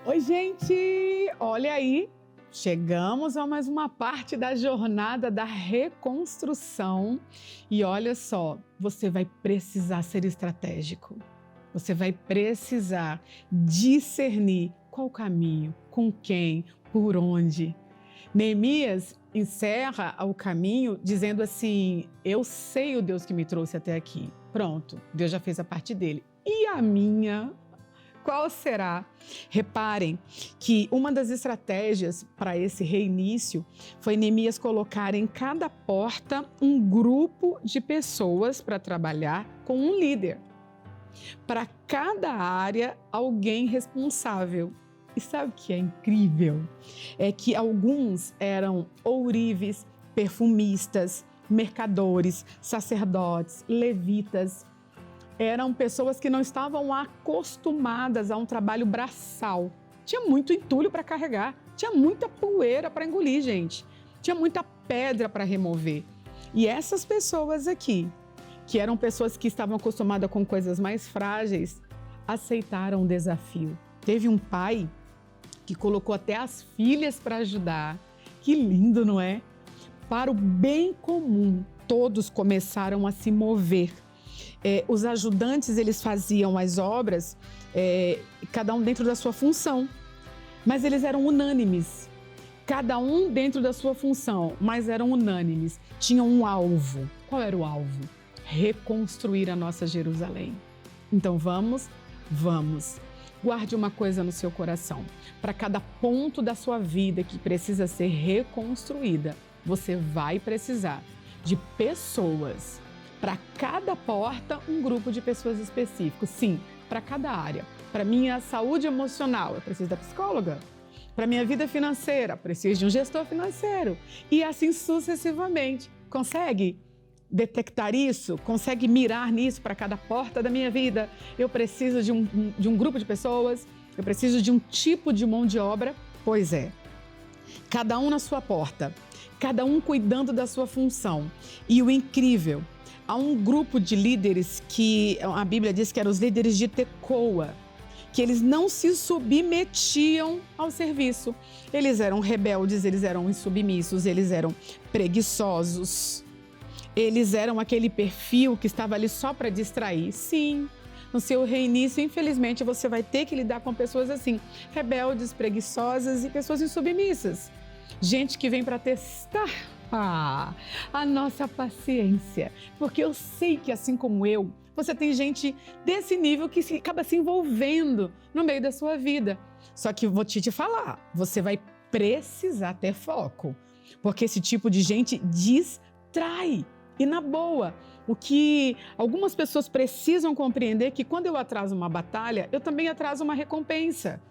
Oi, gente! Olha aí, chegamos a mais uma parte da jornada da reconstrução. E olha só, você vai precisar ser estratégico. Você vai precisar discernir qual caminho, com quem, por onde. Neemias encerra o caminho dizendo assim: eu sei o Deus que me trouxe até aqui. Pronto, Deus já fez a parte dele. E a minha? Qual será? Reparem que uma das estratégias para esse reinício foi Neemias colocar em cada porta um grupo de pessoas para trabalhar com um líder. Para cada área, alguém responsável. E sabe o que é incrível? É que alguns eram ourives, perfumistas, mercadores, sacerdotes, levitas. Eram pessoas que não estavam acostumadas a um trabalho braçal. Tinha muito entulho para carregar, tinha muita poeira para engolir, gente. Tinha muita pedra para remover. E essas pessoas aqui, que eram pessoas que estavam acostumadas com coisas mais frágeis, aceitaram o desafio. Teve um pai que colocou até as filhas para ajudar. Que lindo, não é? Para o bem comum, todos começaram a se mover. Os ajudantes, eles faziam as obras, cada um dentro da sua função, mas eles eram unânimes, cada um dentro da sua função, mas eram unânimes, tinham um alvo. Qual era o alvo? Reconstruir a nossa Jerusalém. Então vamos. Guarde uma coisa no seu coração, para cada ponto da sua vida que precisa ser reconstruída, você vai precisar de pessoas. Para cada porta, um grupo de pessoas específicos. Sim, para cada área. Para minha saúde emocional, eu preciso da psicóloga. Para minha vida financeira, preciso de um gestor financeiro. E assim sucessivamente. Consegue detectar isso? Consegue mirar nisso para cada porta da minha vida? Eu preciso de um grupo de pessoas? Eu preciso de um tipo de mão de obra? Pois é. Cada um na sua porta. Cada um cuidando da sua função. E o incrível, há um grupo de líderes que a Bíblia diz que eram os líderes de Tecoa, que eles não se submetiam ao serviço. Eles eram rebeldes, eles eram insubmissos, eles eram preguiçosos. Eles eram aquele perfil que estava ali só para distrair. Sim, no seu reinício, infelizmente, você vai ter que lidar com pessoas assim, rebeldes, preguiçosas e pessoas insubmissas. Gente que vem para testar a nossa paciência, porque eu sei que assim como eu, você tem gente desse nível que acaba se envolvendo no meio da sua vida. Só que vou te falar, você vai precisar ter foco, porque esse tipo de gente distrai. E na boa, o que algumas pessoas precisam compreender é que quando eu atraso uma batalha, eu também atraso uma recompensa.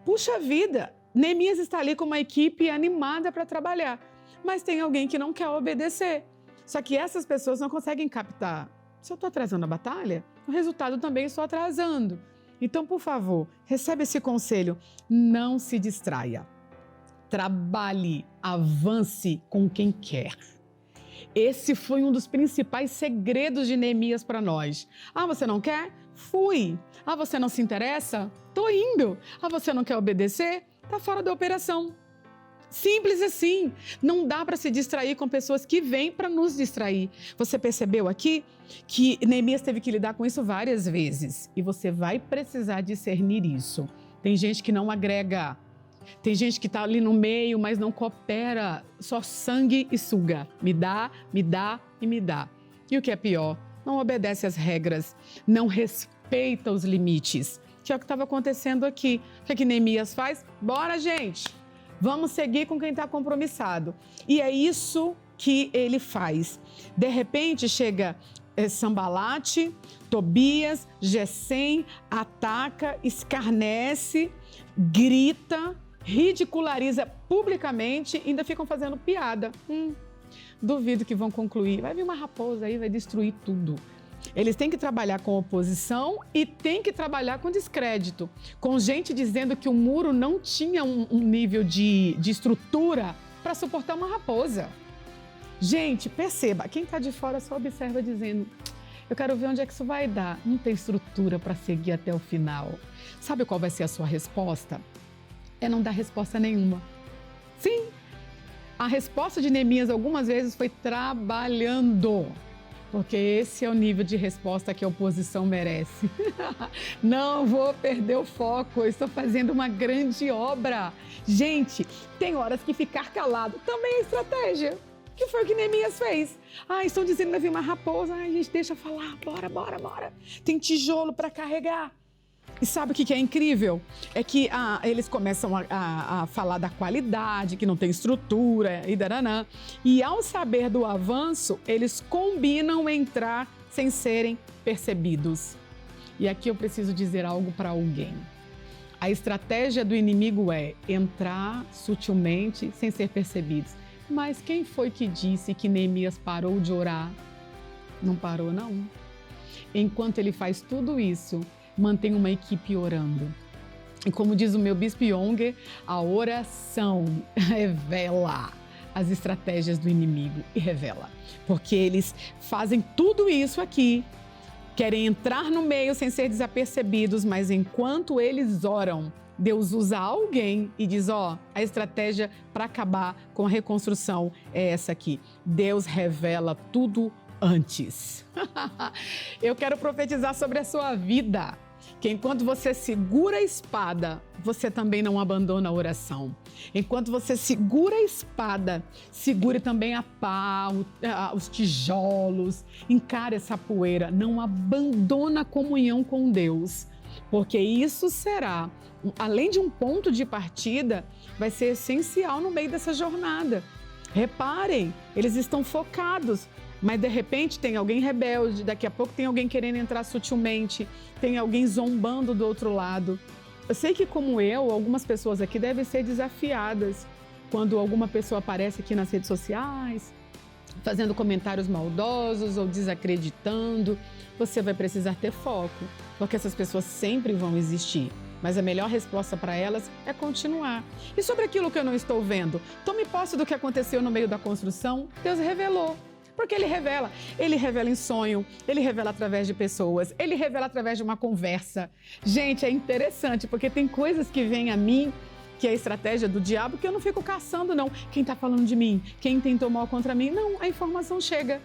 Puxa vida, Neemias está ali com uma equipe animada para trabalhar. Mas tem alguém que não quer obedecer. Só que essas pessoas não conseguem captar. Se eu estou atrasando a batalha, o resultado também estou atrasando. Então, por favor, recebe esse conselho. Não se distraia. Trabalhe, avance com quem quer. Esse foi um dos principais segredos de Neemias para nós. Ah, você não quer? Fui. Ah, você não se interessa? Tô indo. Ah, você não quer obedecer? Tá fora da operação. Simples assim. Não dá para se distrair com pessoas que vêm para nos distrair. Você percebeu aqui que Neemias teve que lidar com isso várias vezes. E você vai precisar discernir isso. Tem gente que não agrega. Tem gente que está ali no meio, mas não coopera. Só sangue e suga. Me dá e me dá. E o que é pior? Não obedece às regras. Não respeita os limites. Que é o que estava acontecendo aqui. O que Neemias faz? Bora, gente! Vamos seguir com quem está compromissado. E é isso que ele faz. De repente chega Sambalate, Tobias, Gesem, ataca, escarnece, grita, ridiculariza publicamente e ainda ficam fazendo piada. Duvido que vão concluir. Vai vir uma raposa aí, vai destruir tudo. Eles têm que trabalhar com oposição e têm que trabalhar com descrédito. Com gente dizendo que o muro não tinha um nível de estrutura para suportar uma raposa. Gente, perceba, quem está de fora só observa dizendo, Eu quero ver onde é que isso vai dar. Não tem estrutura para seguir até o final. Sabe qual vai ser a sua resposta? É não dar resposta nenhuma. Sim, a resposta de Neemias algumas vezes foi trabalhando. Porque esse é o nível de resposta que a oposição merece. Não vou perder o foco, eu estou fazendo uma grande obra. Gente, tem horas que ficar calado também é estratégia. Que foi o que Neemias fez. Estão dizendo que vai vir uma raposa. Gente, deixa eu falar, bora. Tem tijolo para carregar. E sabe o que é incrível? É que eles começam a falar da qualidade, que não tem estrutura e daranã. E ao saber do avanço, eles combinam entrar sem serem percebidos. E aqui eu preciso dizer algo para alguém. A estratégia do inimigo é entrar sutilmente sem ser percebidos. Mas quem foi que disse que Neemias parou de orar? Não parou, não. Enquanto ele faz tudo isso, mantém uma equipe orando. E como diz o meu bispo Younger, a oração revela as estratégias do inimigo e revela. Porque eles fazem tudo isso aqui, querem entrar no meio sem ser desapercebidos, mas enquanto eles oram, Deus usa alguém e diz, a estratégia para acabar com a reconstrução é essa aqui. Deus revela tudo antes. Eu quero profetizar sobre a sua vida, que enquanto você segura a espada, você também não abandona a oração. Enquanto você segura a espada, segure também a pá, os tijolos, encare essa poeira, não abandona a comunhão com Deus, porque isso será, além de um ponto de partida, vai ser essencial no meio dessa jornada. Reparem, eles estão focados, mas de repente tem alguém rebelde, daqui a pouco tem alguém querendo entrar sutilmente, tem alguém zombando do outro lado. Eu sei que, como eu, algumas pessoas aqui devem ser desafiadas quando alguma pessoa aparece aqui nas redes sociais, fazendo comentários maldosos ou desacreditando. Você vai precisar ter foco, porque essas pessoas sempre vão existir. Mas a melhor resposta para elas é continuar. E sobre aquilo que eu não estou vendo, tome posse do que aconteceu no meio da construção. Deus revelou. Porque Ele revela em sonho, Ele revela através de pessoas, Ele revela através de uma conversa. Gente, é interessante, porque tem coisas que vêm a mim, que é a estratégia do diabo, que eu não fico caçando, não. Quem está falando de mim? Quem tentou mal contra mim? Não, a informação chega.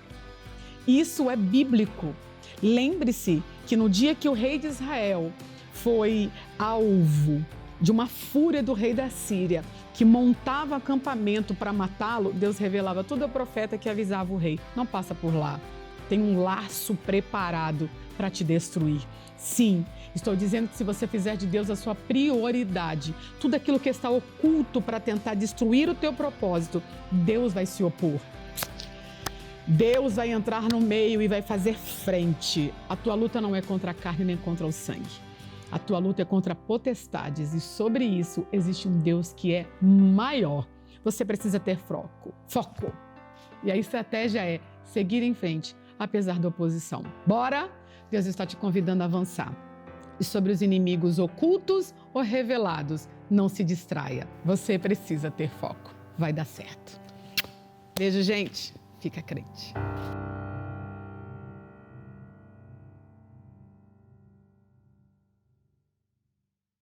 Isso é bíblico. Lembre-se que no dia que o rei de Israel foi alvo de uma fúria do rei da Síria, que montava acampamento para matá-lo, Deus revelava tudo ao profeta que avisava o rei. Não passa por lá. Tem um laço preparado para te destruir. Sim, estou dizendo que se você fizer de Deus a sua prioridade, tudo aquilo que está oculto para tentar destruir o teu propósito, Deus vai se opor. Deus vai entrar no meio e vai fazer frente. A tua luta não é contra a carne nem contra o sangue. A tua luta é contra potestades e sobre isso existe um Deus que é maior. Você precisa ter foco. E a estratégia é seguir em frente, apesar da oposição. Bora? Deus está te convidando a avançar. E sobre os inimigos ocultos ou revelados, não se distraia. Você precisa ter foco. Vai dar certo. Beijo, gente. Fica crente.